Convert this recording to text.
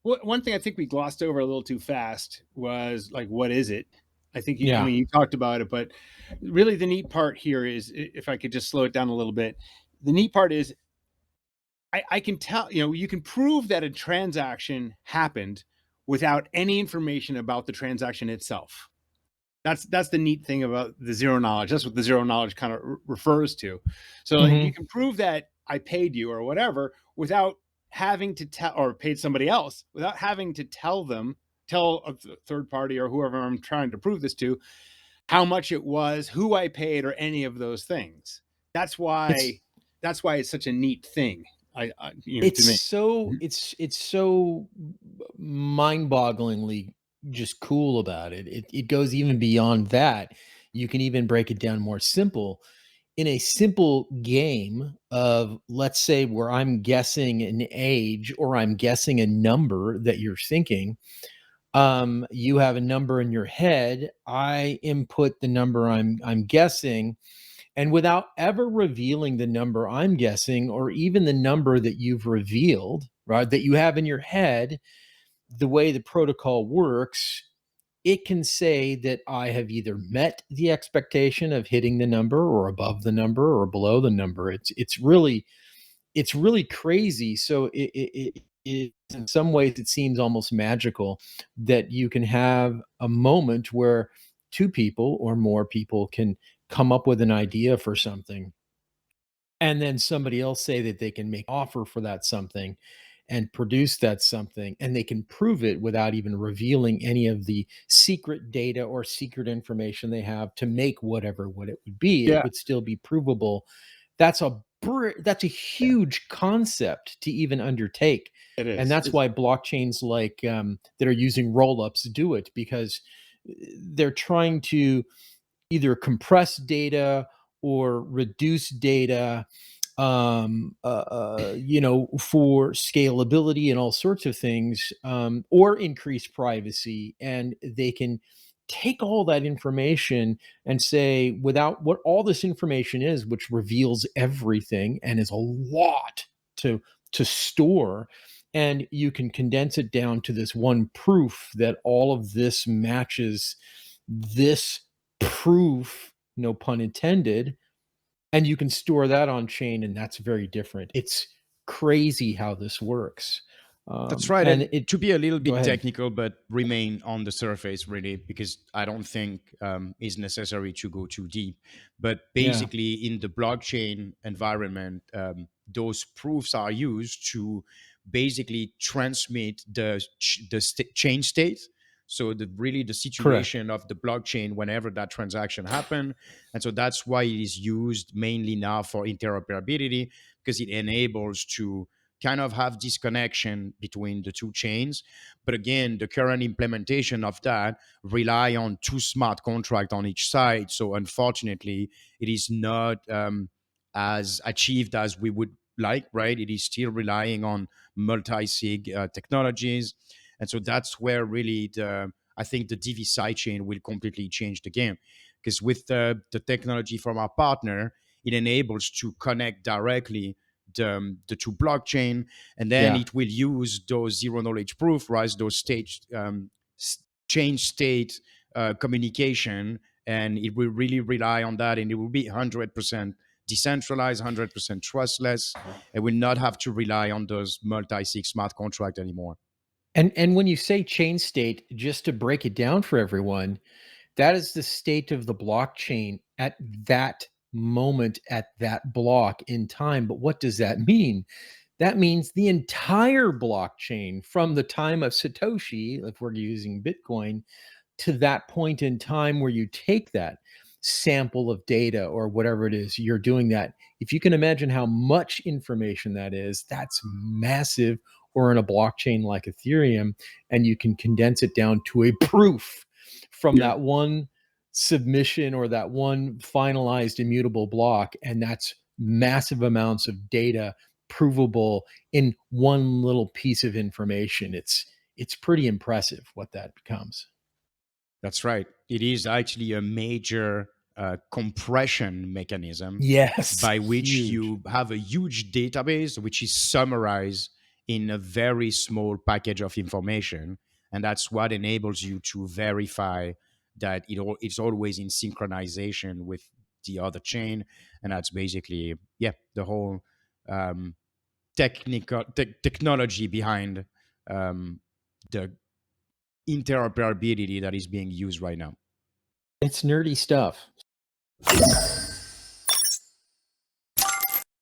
One thing I think we glossed over a little too fast was like, what is it? I think I Yeah. mean, you talked about it, but really the neat part here is, if I could just slow it down a little bit, the neat part is I can tell, you can prove that a transaction happened without any information about the transaction itself. That's the neat thing about the zero knowledge. That's what the zero knowledge kind of refers to. So like, you Hmm. can prove that I paid you or whatever without having to tell, or paid somebody else without having to tell a third party or whoever I'm trying to prove this to how much it was, who I paid, or any of those things. That's It's why that's why it's such a neat thing. To it's me. so it's so mind-bogglingly just cool about it. It goes even beyond that. You can even break it down more simple. In a simple game of, let's say, where I'm guessing an age or I'm guessing a number that you're thinking, you have a number in your head. I input the number I'm guessing, and without ever revealing the number I'm guessing, or even the number that you've revealed, right, that you have in your head, the way the protocol works, it can say that I have either met the expectation of hitting the number, or above the number, or below the number. It's really crazy. So in some ways it seems almost magical that you can have a moment where two people or more people can come up with an idea for something, and then somebody else say that they can make offer for that something and produce that something, and they can prove it without even revealing any of the secret data or secret information they have to make whatever what it would be. It Yeah, would still be provable. That's a huge concept to even undertake, it and is. that's why blockchains like that are using rollups do it, because they're trying to either compress data or reduce data, for scalability and all sorts of things, or increase privacy. And they can take all that information and say, without what all this information is, which reveals everything and is a lot to store, and you can condense it down to this one proof that all of this matches this proof, no pun intended, and you can store that on chain, and that's very different. It's crazy how this works. That's right. And And it to be a little Go bit ahead. technical, but remain on the surface, really, because I don't think it's necessary to go too deep. But Yeah, basically, in the blockchain environment, those proofs are used to basically transmit the chain state. So really the correct. situation of the blockchain whenever that transaction happened. And so that's why it is used mainly now for interoperability, because it enables to kind of have this connection between the two chains. But again, the current implementation of that rely on two smart contracts on each side. So unfortunately, it is not as achieved as we would like, right? It is still relying on multi-sig technologies. And so that's where really I think the Divi side chain will completely change the game. Because with the technology from our partner, it enables to connect directly the two blockchain, and then Yeah. it will use those zero knowledge proof, right? Those change state communication, and it will really rely on that, and it will be 100% decentralized, 100% trustless. It will not have to rely on those multi-sig smart contract anymore. And when you say chain state, just to break it down for everyone, that is the state of the blockchain at that moment, at that block in time. But what does that mean? That means the entire blockchain from the time of Satoshi, if we're using Bitcoin, to that point in time where you take that sample of data or whatever it is you're doing that. If you can imagine how much information that is, that's massive. Or in a blockchain like Ethereum, and you can condense it down to a proof from Yeah. that one submission or that one finalized immutable block, and that's massive amounts of data provable in one little piece of information. It's pretty impressive what that becomes. That's right. It is actually a major compression mechanism Yes, by which huge. you have a huge database which is summarized in a very small package of information. And that's what enables you to verify that it's always in synchronization with the other chain. And that's basically, yeah, the whole um, technology behind the interoperability that is being used right now. It's nerdy stuff.